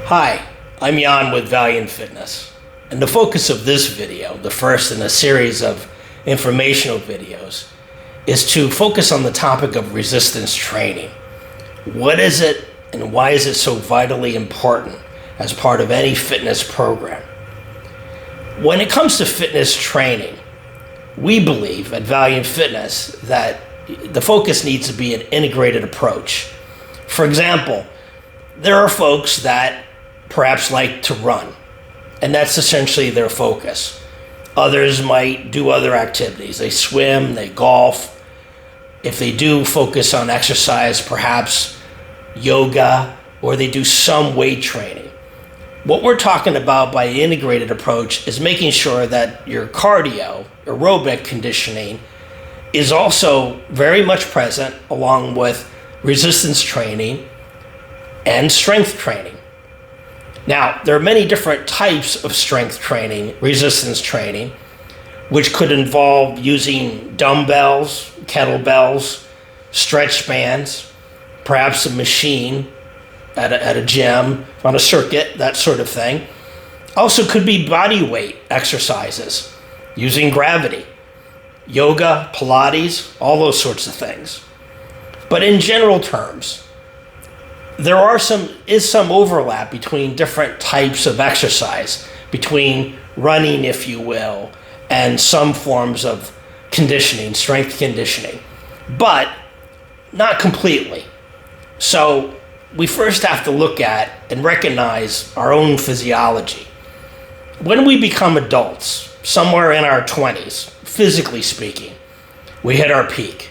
Hi, I'm Jan with Valiant Fitness, and the focus of this video, the first in a series of informational videos, is to focus on the topic of resistance training. What is it and why is it so vitally important as part of any fitness program? When it comes to fitness training, we believe at Valiant Fitness that the focus needs to be an integrated approach. For example, there are folks that perhaps like to run, and that's essentially their focus. Others might do other activities. They swim, they golf. If they do focus on exercise, perhaps yoga, or they do some weight training. What we're talking about by the integrated approach is making sure that your cardio, aerobic conditioning, is also very much present along with resistance training and strength training. Now, there are many different types of strength training, resistance training, which could involve using dumbbells, kettlebells, stretch bands, perhaps a machine at a gym, on a circuit, that sort of thing. Also could be body weight exercises using gravity, yoga, Pilates, all those sorts of things. But in general terms, there is some overlap between different types of exercise, between running, if you will, and some forms of conditioning, strength conditioning, but not completely. So we first have to look at and recognize our own physiology. When we become adults, somewhere in our 20s, physically speaking, we hit our peak.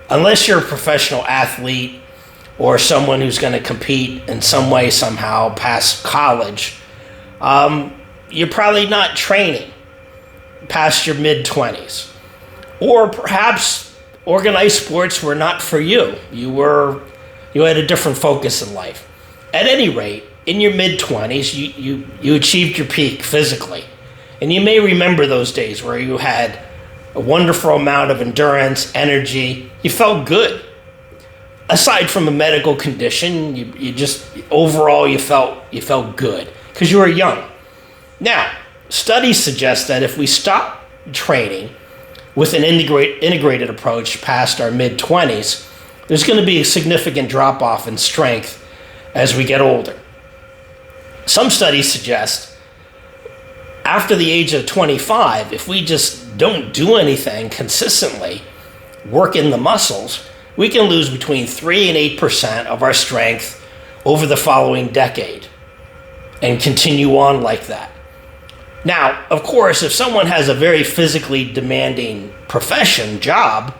Unless you're a professional athlete or someone who's going to compete in some way, somehow, past college, you're probably not training past your mid-20s. Or perhaps organized sports were not for you. You had a different focus in life. At any rate, in your mid-20s, you achieved your peak physically. And you may remember those days where you had a wonderful amount of endurance, energy. You felt good. Aside from a medical condition, you just overall you felt good because you were young. Now, studies suggest that if we stop training with an integrated approach past our mid-20s, there's going to be a significant drop-off in strength as we get older. Some studies suggest after the age of 25, if we just don't do anything consistently, work in the muscles, we can lose between 3 and 8% of our strength over the following decade and continue on like that. Now, of course, if someone has a very physically demanding profession, job,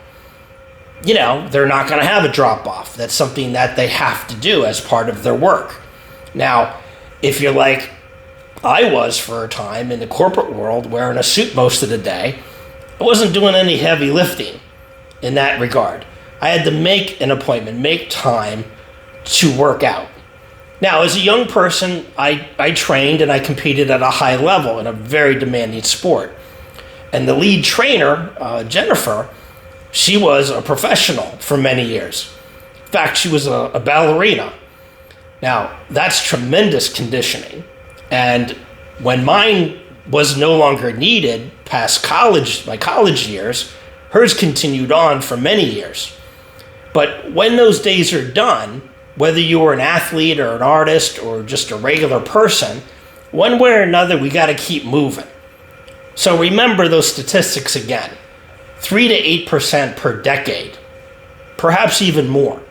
they're not going to have a drop-off. That's something that they have to do as part of their work. Now, if you're like I was for a time in the corporate world, wearing a suit most of the day, I wasn't doing any heavy lifting in that regard. I had to make an appointment, make time to work out. Now, as a young person, I trained and I competed at a high level in a very demanding sport. And the lead trainer, Jennifer, she was a professional for many years. In fact, she was a ballerina. Now, that's tremendous conditioning. And when mine was no longer needed past my college years, hers continued on for many years. But when those days are done, whether you were an athlete or an artist or just a regular person, one way or another, we got to keep moving. So remember those statistics again. 3 to 8% per decade, perhaps even more.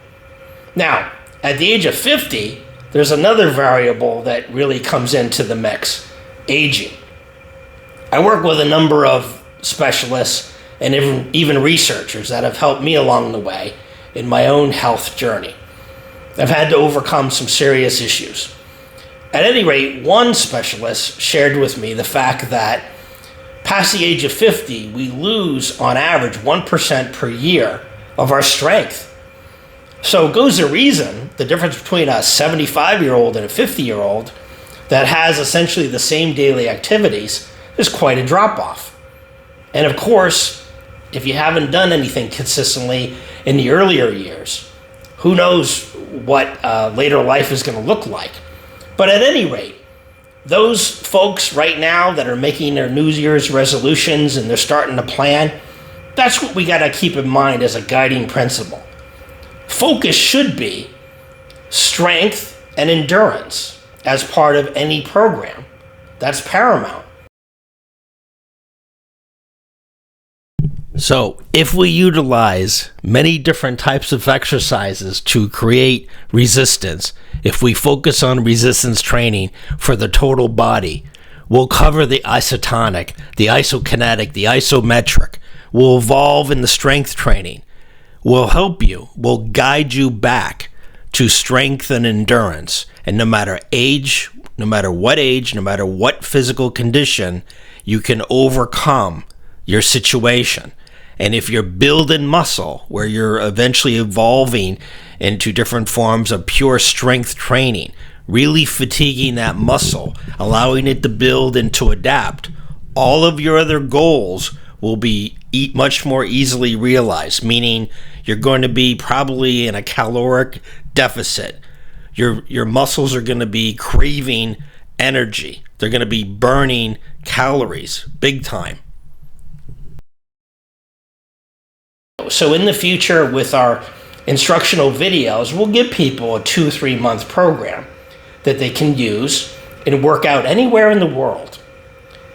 Now, at the age of 50, there's another variable that really comes into the mix, aging. I work with a number of specialists and even researchers that have helped me along the way in my own health journey. I've had to overcome some serious issues. At any rate, one specialist shared with me the fact that past the age of 50, we lose on average 1% per year of our strength. So it goes to reason the difference between a 75-year-old and a 50-year-old that has essentially the same daily activities is quite a drop-off. And of course, if you haven't done anything consistently in the earlier years, who knows what later life is going to look like. But at any rate, those folks right now that are making their New Year's resolutions and they're starting to plan, that's what we got to keep in mind as a guiding principle. Focus should be strength and endurance as part of any program. That's paramount. So if we utilize many different types of exercises to create resistance, if we focus on resistance training for the total body, we'll cover the isotonic, the isokinetic, the isometric. We'll evolve in the strength training. We'll help you. We'll guide you back to strength and endurance. And no matter age, no matter what physical condition, you can overcome your situation. And if you're building muscle, where you're eventually evolving into different forms of pure strength training, really fatiguing that muscle, allowing it to build and to adapt, all of your other goals will be much more easily realized, meaning you're going to be probably in a caloric deficit. Your muscles are going to be craving energy. They're going to be burning calories big time. So in the future, with our instructional videos, we'll give people a 2-3 month program that they can use and work out anywhere in the world.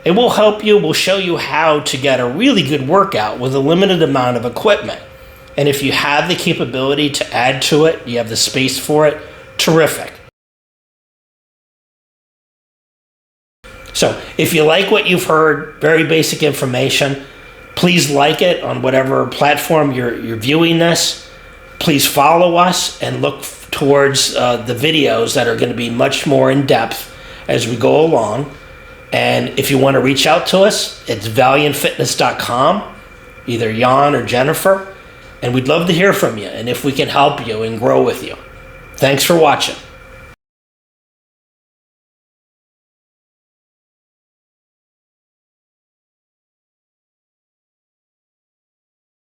It will help you. We'll show you how to get a really good workout with a limited amount of equipment. And if you have the capability to add to it, you have the space for it, terrific. So if you like what you've heard, very basic information, please like it on whatever platform you're viewing this. Please follow us and look towards the videos that are going to be much more in depth as we go along. And if you want to reach out to us, it's valiantfitness.com, either Jan or Jennifer. And we'd love to hear from you and if we can help you and grow with you. Thanks for watching.